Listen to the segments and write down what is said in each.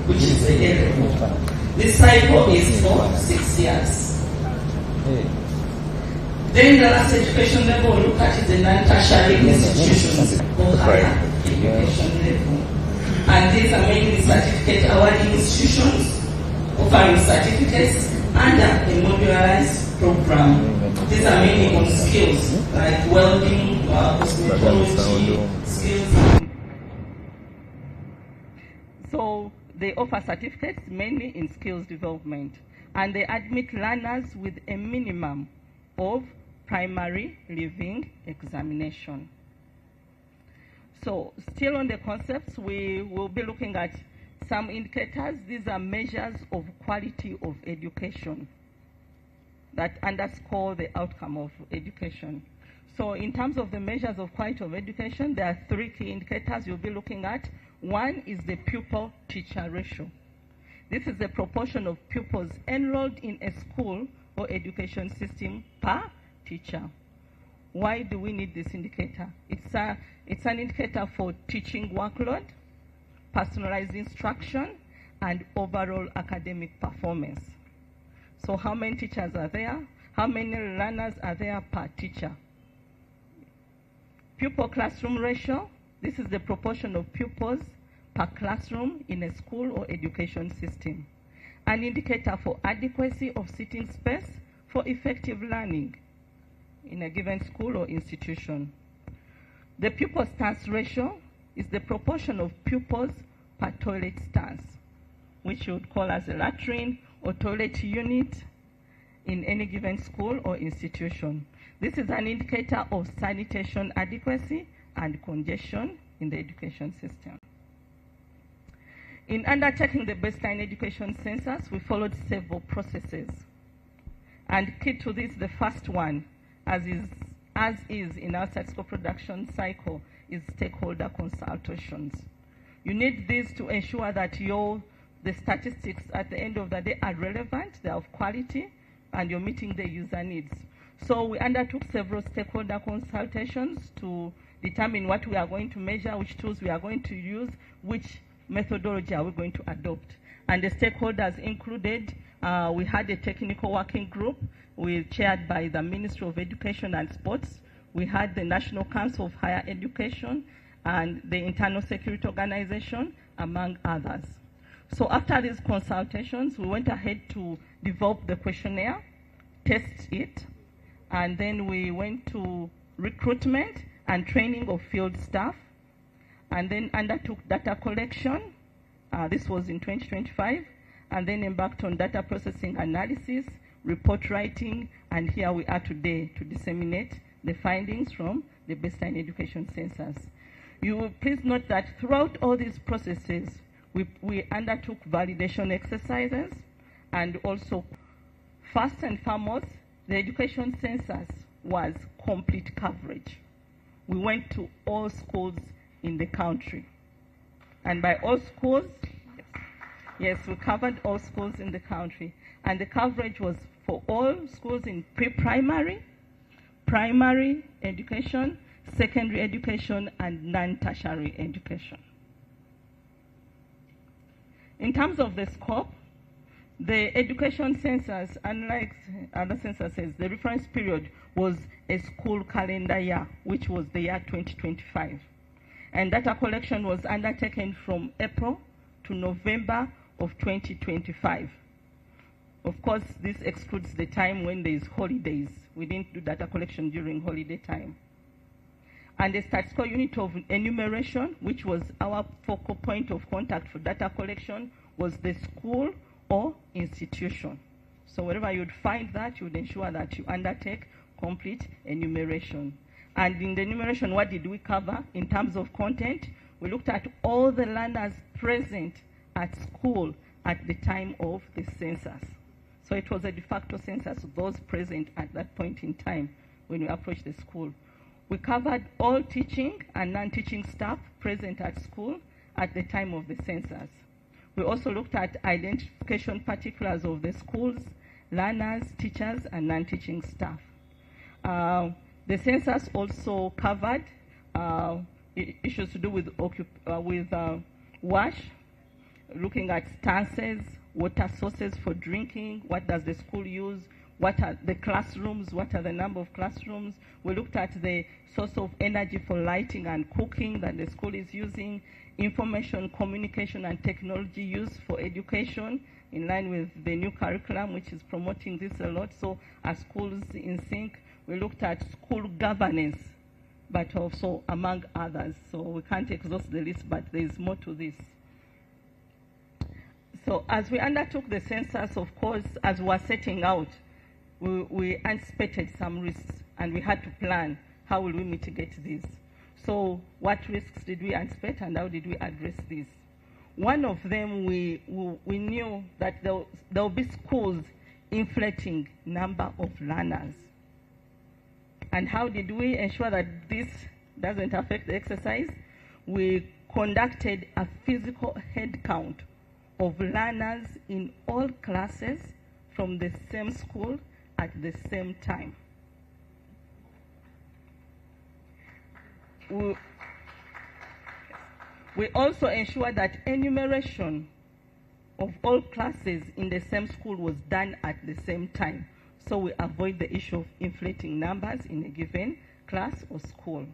which is the A level. This cycle is for 6 years. Then the last education level we look at is the non-tertiary institutions or higher education level. And these are mainly certificate awarding institutions offering certificates under a modularized program. These are mainly on skills like welding, cosmetology, skills. So they offer certificates mainly in skills development, and they admit learners with a minimum of primary leaving examination. So still on the concepts, we will be looking at some indicators. These are measures of quality of education that underscore the outcome of education. So in terms of the measures of quality of education, there are 3 key indicators you'll be looking at. One is the pupil-teacher ratio. This is the proportion of pupils enrolled in a school or education system per teacher. Why do we need this indicator? It's an indicator for teaching workload, personalized instruction, and overall academic performance. So how many teachers are there? How many learners are there per teacher? Pupil classroom ratio. This is the proportion of pupils per classroom in a school or education system. An indicator for adequacy of seating space for effective learning in a given school or institution. The pupil stance ratio is the proportion of pupils per toilet stance, which you would call as a latrine or toilet unit in any given school or institution. This is an indicator of sanitation adequacy and congestion in the education system. In undertaking the baseline education census, we followed several processes. And key to this, the first one, as is in our statistical production cycle, is stakeholder consultations. You need this to ensure that the statistics at the end of the day are relevant, they are of quality, and you're meeting the user needs. So we undertook several stakeholder consultations to determine what we are going to measure, which tools we are going to use, which methodology are we going to adopt. And the stakeholders included, we had a technical working group chaired by the Ministry of Education and Sports. We had the National Council of Higher Education and the Internal Security Organization, among others. So after these consultations, we went ahead to develop the questionnaire, test it, and then we went to recruitment and training of field staff, and then undertook data collection. This was in 2025, and then embarked on data processing analysis, report writing, and here we are today to disseminate the findings from the baseline education census. You will please note that throughout all these processes, we undertook validation exercises, and also, first and foremost, the education census was complete coverage. We went to all schools in the country. And by all schools, yes, we covered all schools in the country. And the coverage was for all schools in pre-primary, primary education, secondary education, and non-tertiary education. In terms of the scope, the education census, unlike other censuses, the reference period was a school calendar year, which was the year 2025. And data collection was undertaken from April to November of 2025. Of course, this excludes the time when there is holidays. We didn't do data collection during holiday time. And the statistical unit of enumeration, which was our focal point of contact for data collection, was the school or institution. So wherever you'd find that, you would ensure that you undertake complete enumeration. And in the enumeration, what did we cover in terms of content? We looked at all the learners present at school at the time of the census. So it was a de facto census of those present at that point in time when we approached the school. We covered all teaching and non-teaching staff present at school at the time of the census. We also looked at identification particulars of the schools, learners, teachers, and non-teaching staff. The census also covered issues to do with WASH, looking at stances, water sources for drinking, what does the school use, what are the classrooms, what are the number of classrooms. We looked at the source of energy for lighting and cooking that the school is using, information, communication, and technology use for education in line with the new curriculum, which is promoting this a lot. So are schools in sync? We looked at school governance, but also among others. So we can't exhaust the list, but there is more to this. So as we undertook the census, of course, as we were setting out, we anticipated some risks, and we had to plan how will we mitigate these. So what risks did we anticipate, and how did we address these? One of them, we knew that there will be schools inflating number of learners. And how did we ensure that this doesn't affect the exercise? We conducted a physical head count of learners in all classes from the same school at the same time. We also ensured that enumeration of all classes in the same school was done at the same time, so we avoid the issue of inflating numbers in a given class or school.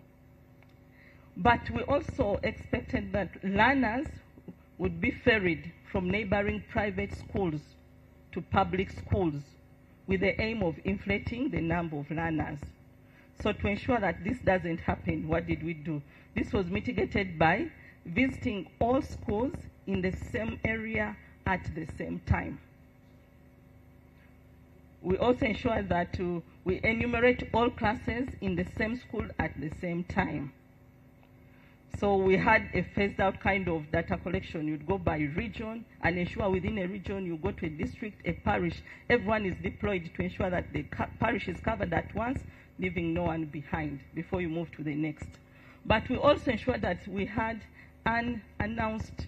But we also expected that learners would be ferried from neighboring private schools to public schools with the aim of inflating the number of learners. So to ensure that this doesn't happen, what did we do? This was mitigated by visiting all schools in the same area at the same time. We also ensured that we enumerate all classes in the same school at the same time. So we had a phased out kind of data collection. You'd go by region and ensure within a region you go to a district, a parish. Everyone is deployed to ensure that the parish is covered at once, leaving no one behind before you move to the next. But we also ensured that we had unannounced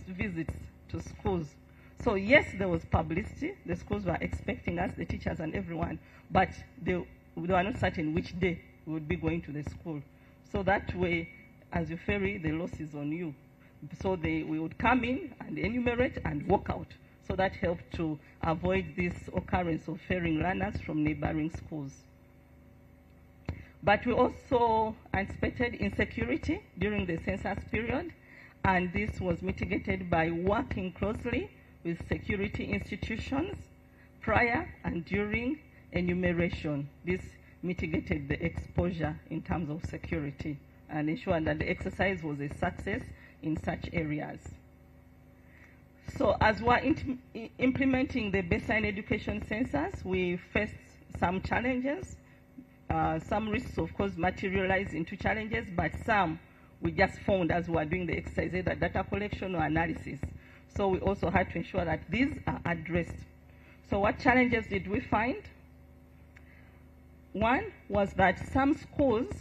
visits to schools. So yes, there was publicity. The schools were expecting us, the teachers and everyone, but they were not certain which day we would be going to the school. So that way, as you ferry, the loss is on you. So we would come in and enumerate and walk out. So that helped to avoid this occurrence of ferrying learners from neighboring schools. But we also anticipated insecurity during the census period, and this was mitigated by working closely with security institutions prior and during enumeration. This mitigated the exposure in terms of security and ensured that the exercise was a success in such areas. So as we're implementing the baseline education census, we faced some challenges. Some risks, of course, materialized into challenges, but some we just found as we were doing the exercise, either data collection or analysis. So we also had to ensure that these are addressed. So what challenges did we find? One was that some schools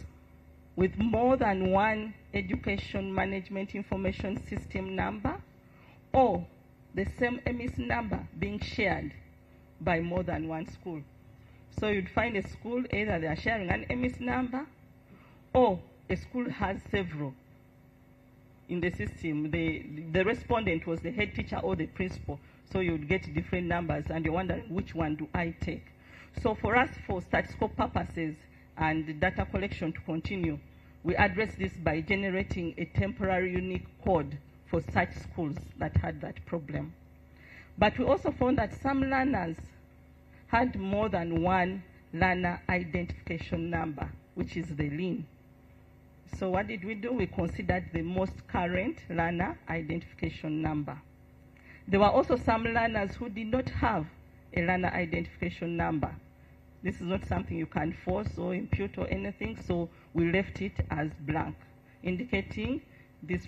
with more than one education management information system number or the same EMIS number being shared by more than one school. So you'd find a school, either they are sharing an EMIS number or a school has several in the system. The respondent was the head teacher or the principal. So you'd get different numbers and you're wondering which one do I take. So for us, for statistical purposes and data collection to continue, we address this by generating a temporary unique code for such schools that had that problem. But we also found that some learners had more than one learner identification number, which is the LIN. So what did we do? We considered the most current learner identification number. There were also some learners who did not have a learner identification number. This is not something you can force or impute or anything, so we left it as blank, indicating this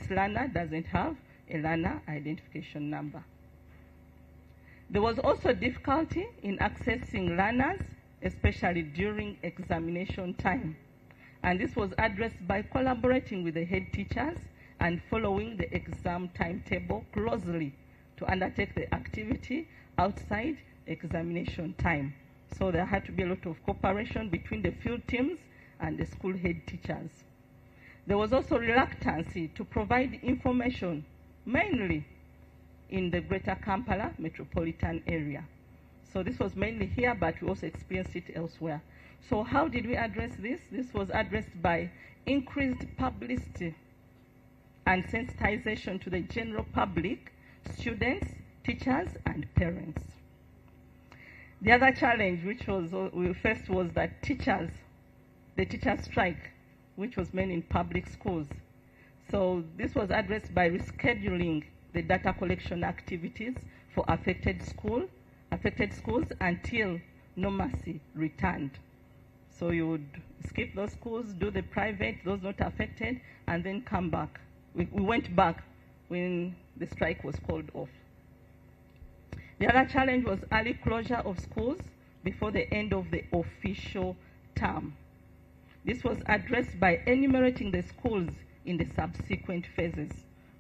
learner doesn't have a learner identification number. There was also difficulty in accessing learners, especially during examination time. And this was addressed by collaborating with the head teachers and following the exam timetable closely to undertake the activity outside examination time. So there had to be a lot of cooperation between the field teams and the school head teachers. There was also reluctance to provide information, mainly in the Greater Kampala metropolitan area. So this was mainly here, but we also experienced it elsewhere. So how did we address this? This was addressed by increased publicity and sensitization to the general public, students, teachers, and parents. The other challenge which we faced was that the teachers strike, which was mainly in public schools. So this was addressed by rescheduling the data collection activities for affected schools until normalcy returned. So you would skip those schools, do the private, those not affected, and then come back. We went back when the strike was called off. The other challenge was early closure of schools before the end of the official term. This was addressed by enumerating the schools in the subsequent phases.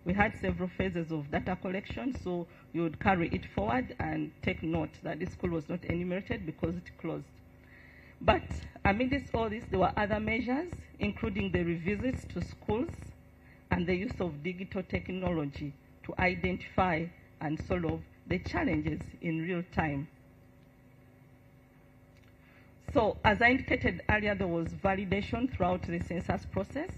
We had several phases of data collection, so you would carry it forward and take note that this school was not enumerated because it closed. But amidst all this, there were other measures, including the revisits to schools and the use of digital technology to identify and solve the challenges in real time. So as I indicated earlier, there was validation throughout the census process.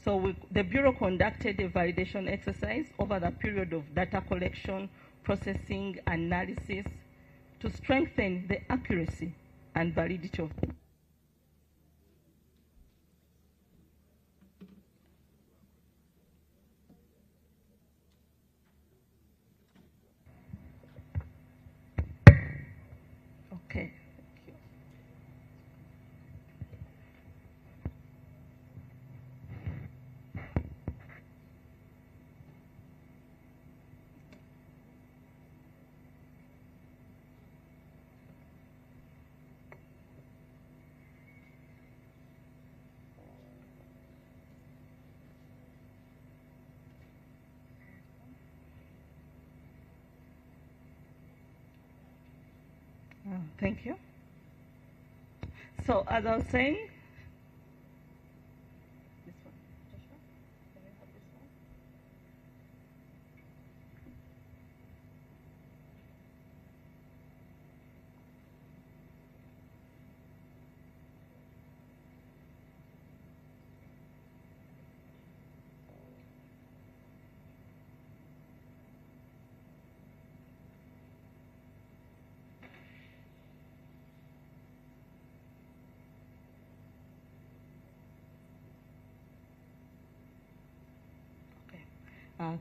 So the Bureau conducted a validation exercise over the period of data collection, processing, analysis to strengthen the accuracy and validity of the Okay. Thank you. So as I was saying, this one, Joshua, can I have this one?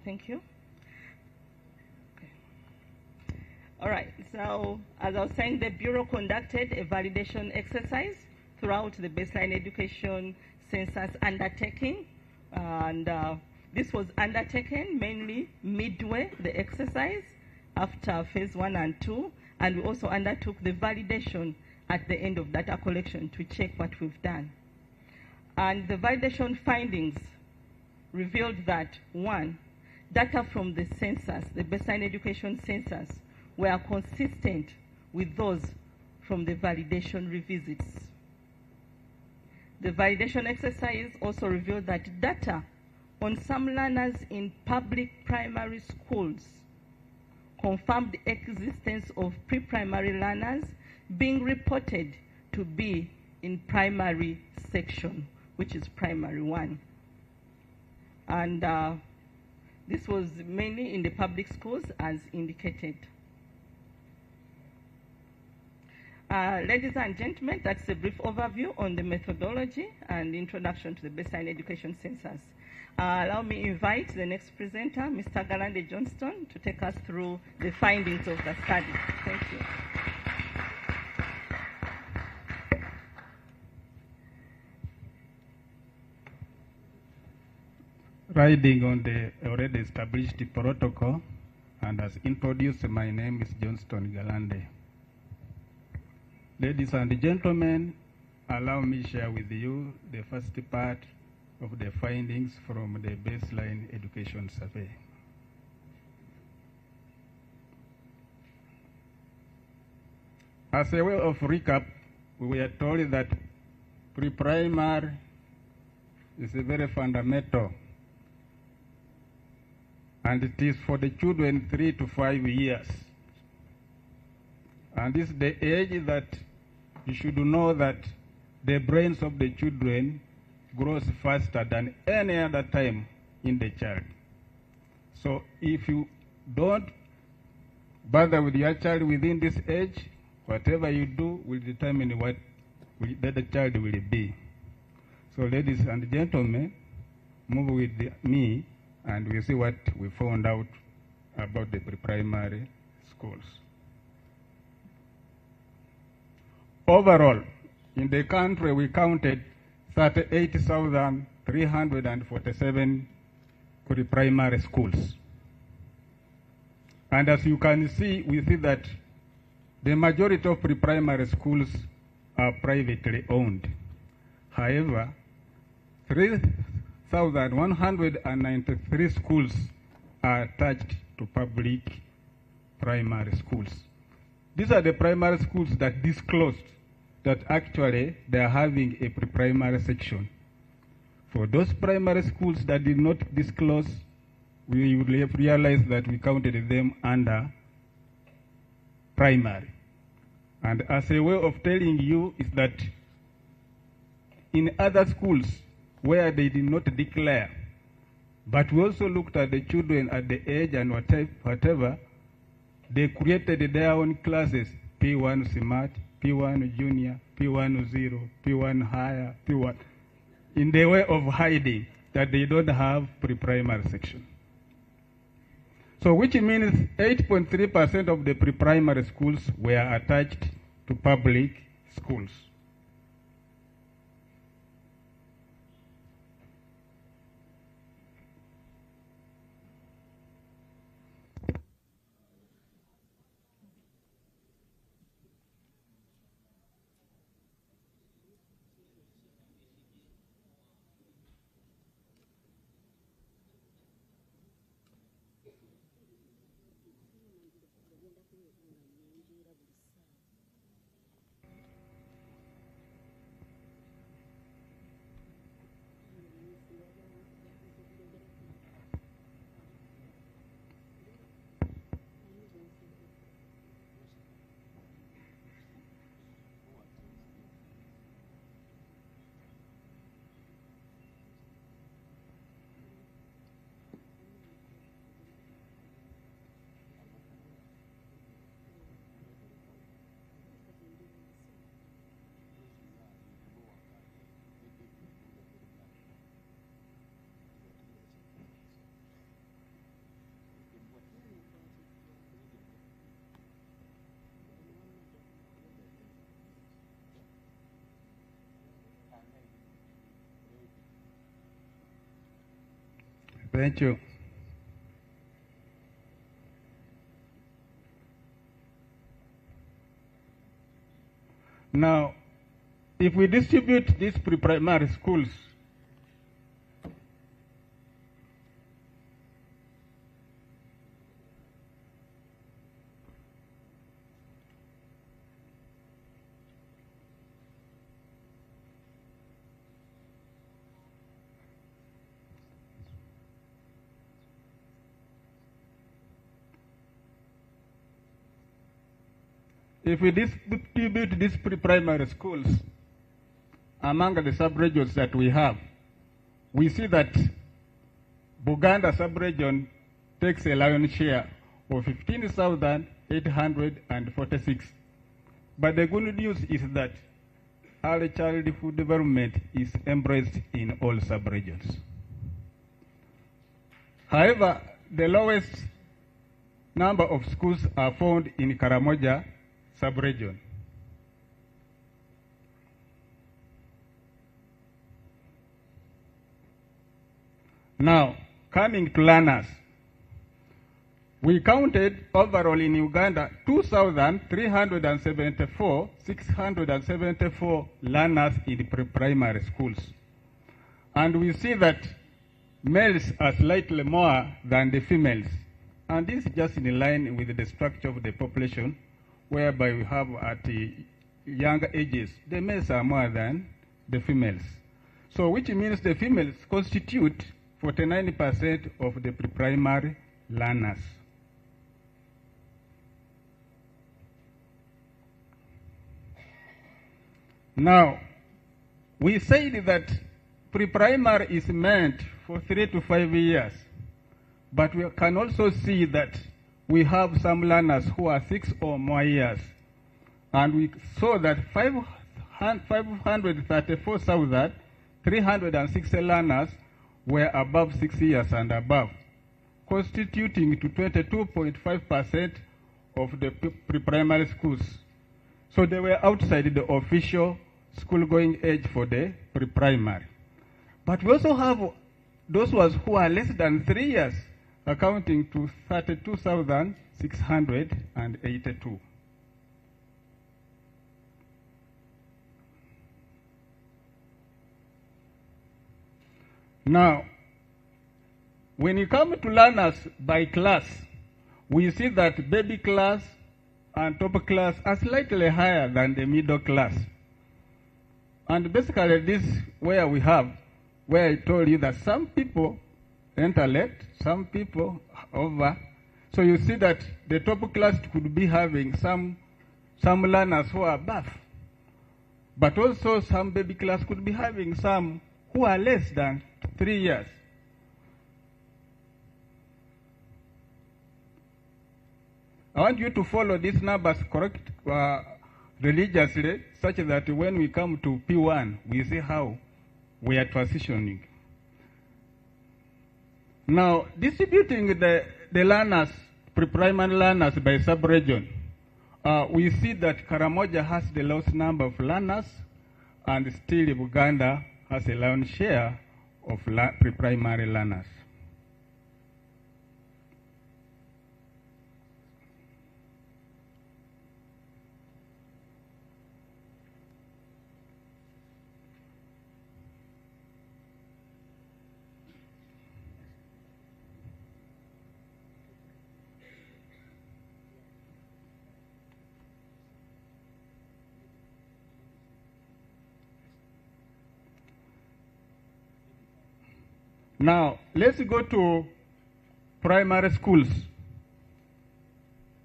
Thank you. Okay. All right, so as I was saying, the Bureau conducted a validation exercise throughout the baseline education census undertaking. And this was undertaken mainly midway the exercise after phase 1 and 2. And we also undertook the validation at the end of data collection to check what we've done. And the validation findings revealed that, 1, data from the census, the baseline education census, were consistent with those from the validation revisits. The validation exercise also revealed that data on some learners in public primary schools confirmed the existence of pre-primary learners being reported to be in primary section, which is primary 1. And this was mainly in the public schools as indicated. Ladies and gentlemen, that's a brief overview on the methodology and introduction to the baseline education census. Allow me to invite the next presenter, Mr. Galande Johnston, to take us through the findings of the study. Thank you. Riding on the already established protocol and as introduced, my name is Johnston Galande. Ladies and gentlemen, allow me to share with you the first part of the findings from the baseline education survey. As a way of recap, we were told that pre-primary is very fundamental, and it is for the children 3 to 5 years. And this is the age that you should know that the brains of the children grows faster than any other time in the child. So if you don't bother with your child within this age, whatever you do will determine what the child will be. So ladies and gentlemen, move with me and we'll see what we found out about the pre-primary schools. Overall, in the country we counted 38,347 pre-primary schools. And as you can see, we see that the majority of pre-primary schools are privately owned. However, 3,193 schools are attached to public primary schools. These are the primary schools that disclosed that actually they are having a pre-primary section. For those primary schools that did not disclose, we will realize that we counted them under primary. And as a way of telling you is that in other schools where they did not declare, but we also looked at the children at the age and whatever, they created their own classes, P1 Smart, P1 Junior, P1 Zero, P1 Higher, P1, in the way of hiding that they don't have pre-primary section. So which means 8.3% of the pre-primary schools were attached to public schools. Thank you. Now, if we distribute these pre-primary schools, if we distribute these pre-primary schools among the sub-regions that we have, we see that Buganda sub-region takes a lion's share of 15,846. But the good news is that early childhood development is embraced in all sub-regions. However, the lowest number of schools are found in Karamoja sub-region. Now, coming to learners, we counted overall in Uganda 674 learners in pre-primary schools. And we see that males are slightly more than the females. And this is just in line with the structure of the population, whereby we have at younger ages, the males are more than the females. So which means the females constitute 49% of the pre-primary learners. Now, we said that pre-primary is meant for 3 to 5 years, but we can also see that we have some learners who are 6 or more years. And we saw that 534,360 learners were above 6 years and above, constituting to 22.5% of the pre-primary schools. So they were outside the official school-going age for the pre-primary. But we also have those ones who are less than 3 years, accounting to 32,682. Now, when you come to learners by class, we see that baby class and top class are slightly higher than the middle class. And basically this where we have, where I told you that some people enter late, some people over. So you see that the top class could be having some learners who are above. But also some baby class could be having some who are less than 3 years. I want you to follow these numbers correct religiously, such that when we come to P1, we see how we are transitioning. Now, distributing the learners, pre-primary learners by sub-region, we see that Karamoja has the lowest number of learners, and still Uganda has a lion's share of pre-primary learners. Now, let's go to primary schools.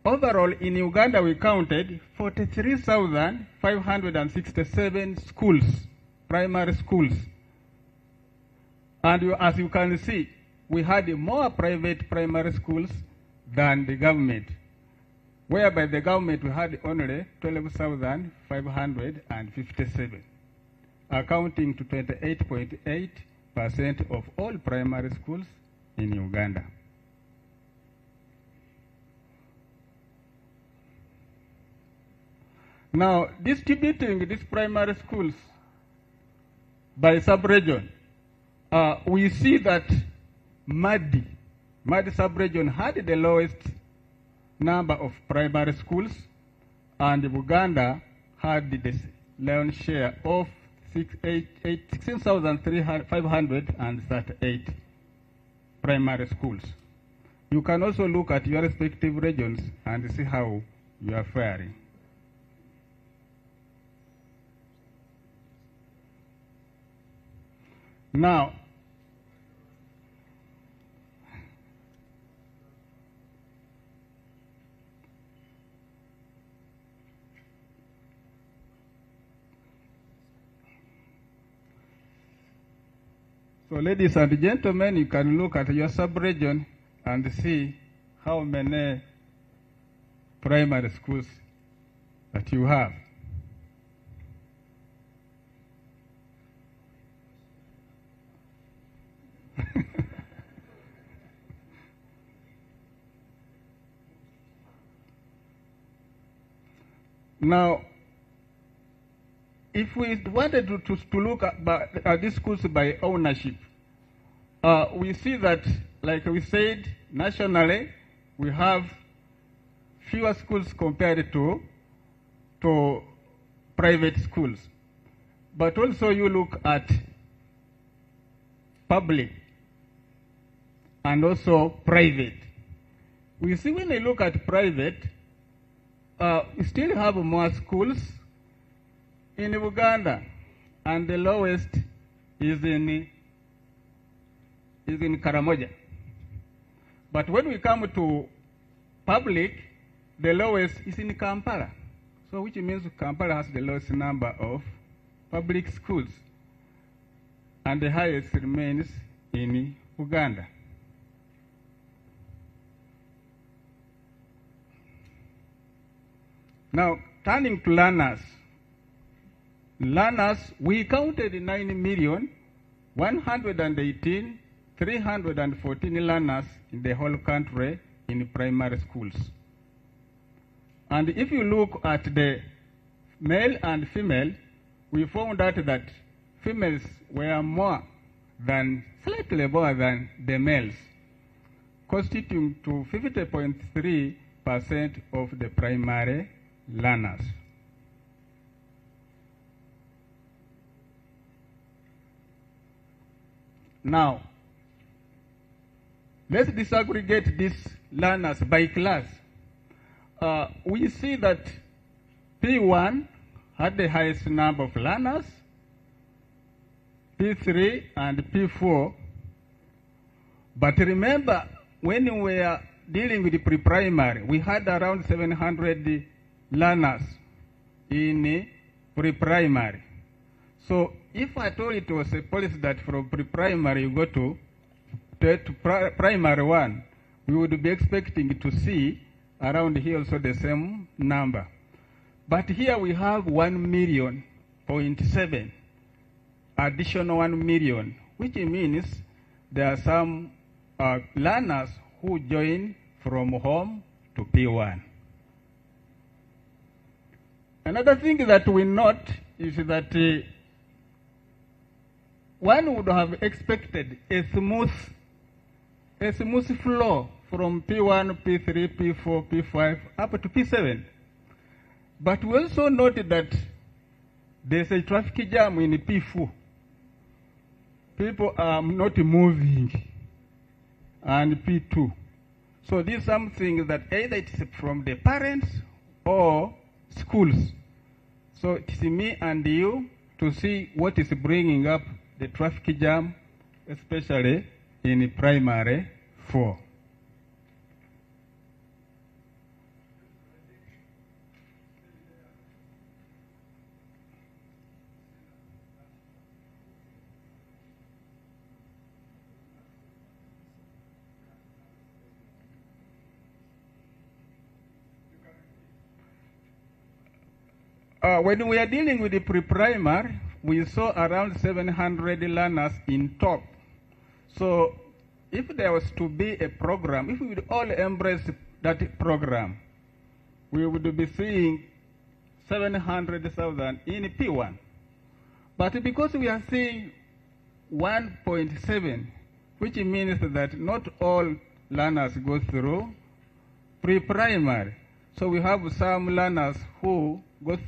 Overall, in Uganda, we counted 43,567 schools, primary schools. And as you can see, we had more private primary schools than the government, whereby the government we had only 12,557, accounting to 28.8% of all primary schools in Uganda. Now, distributing these primary schools by sub-region, we see that Madi sub-region had the lowest number of primary schools, and Uganda had the lion's share of 16,538 primary schools. You can also look at your respective regions and see how you are faring. Now, so ladies and gentlemen, you can look at your sub-region and see how many primary schools that you have. Now, if we wanted to look at these schools by ownership, we see that, like we said, nationally, we have fewer schools compared to private schools. But also you look at public and also private. We see when you look at private, we still have more schools in Uganda, and the lowest is in Karamoja. But when we come to public, the lowest is in Kampala. So which means Kampala has the lowest number of public schools. And the highest remains in Uganda. Now, turning to learners. Learners, we counted 9,118,314 learners in the whole country in primary schools. And if you look at the male and female, we found out that females were slightly more than the males, constituting to 50.3% of the primary learners. Now, let's disaggregate these learners by class. We see that P1 had the highest number of learners, P3 and P4. But remember, when we were dealing with the pre-primary, we had around 700 learners in pre-primary. So if I told it was a policy that from pre-primary you go to primary one, we would be expecting to see around here also the same number. But here we have 1,000,000.7, additional 1 million, which means there are some learners who join from home to P1. Another thing that we note is that one would have expected a smooth flow from P1, P3, P4, P5, up to P7. But we also noted that there's a traffic jam in P4. People are not moving, and P2. So this is something that either it is from the parents or schools. So it is me and you to see what is bringing up the traffic jam, especially in primary 4. When we are dealing with the pre-primary, we saw around 700 learners in top. So if there was to be a program, if we would all embrace that program, we would be seeing 700,000 in P1. But because we are seeing 1.7, which means that not all learners go through pre-primary. So we have some learners who go through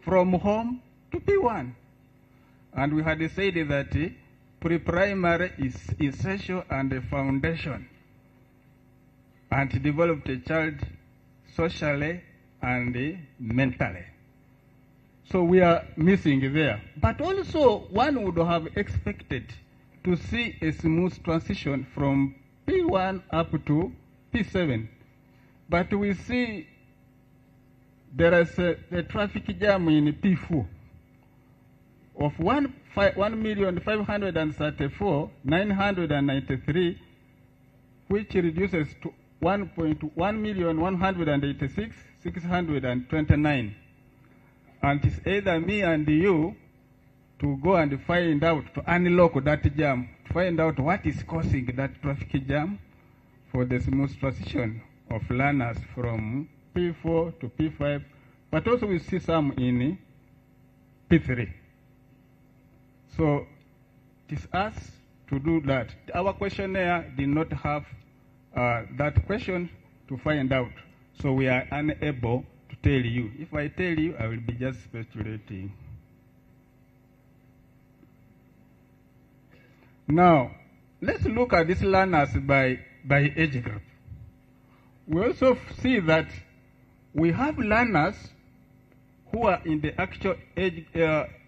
from home to P1. And we had said that pre-primary is essential and a foundation and to develop the child socially and mentally. So we are missing there. But also one would have expected to see a smooth transition from P1 up to P7. But we see there is a traffic jam in P4 of 1,534,993, which reduces to 1,186,629. And it's either me and you to go and find out, to unlock that jam, to find out what is causing that traffic jam for the smooth transition of learners from P4 to P5, but also we see some in P3. So it is us to do that. Our questionnaire did not have that question to find out, so we are unable to tell you. If I tell you, I will be just speculating. Now, let's look at these learners by age group. We also see that we have learners who are in the actual age,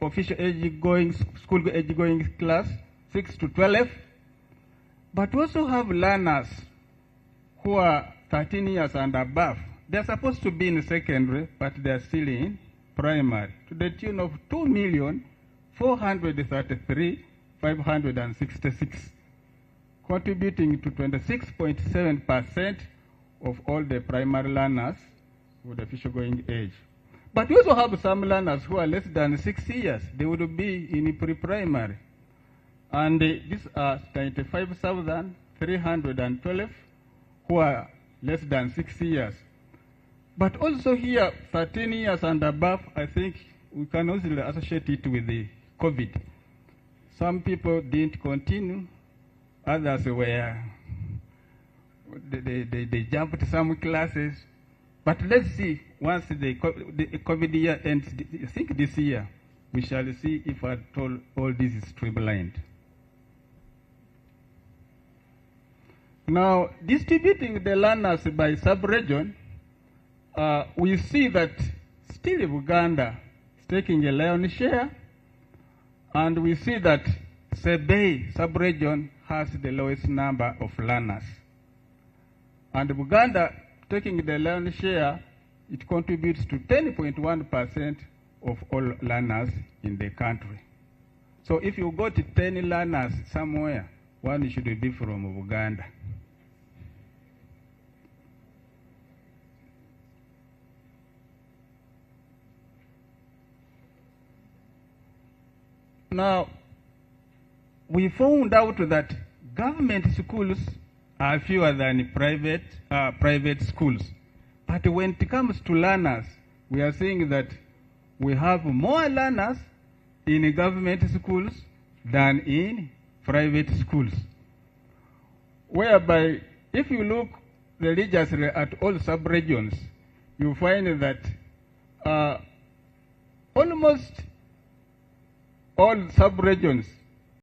official age-going, school age-going class, 6 to 12, but we also have learners who are 13 years and above. They're supposed to be in secondary, but they're still in primary, to the tune of 2,433,566, contributing to 26.7% of all the primary learners with official going age. But we also have some learners who are less than 6 years. They would be in pre-primary. And these are 95,312 who are less than 6 years. But also here, 13 years and above, I think we can also associate it with the COVID. Some people didn't continue, others were, they jumped some classes. But let's see, once the COVID year ends, I think this year, we shall see if at all this is streamlined. Now, distributing the learners by sub-region, we see that still Uganda is taking a lion's share, and we see that Sebei sub-region has the lowest number of learners. And Uganda, taking the lion's share, it contributes to 10.1% of all learners in the country. So if you got 10 learners somewhere, one should be from Uganda. Now, we found out that government schools are fewer than private schools. But when it comes to learners, we are seeing that we have more learners in government schools than in private schools. Whereby, if you look religiously at all sub-regions, you find that almost all sub-regions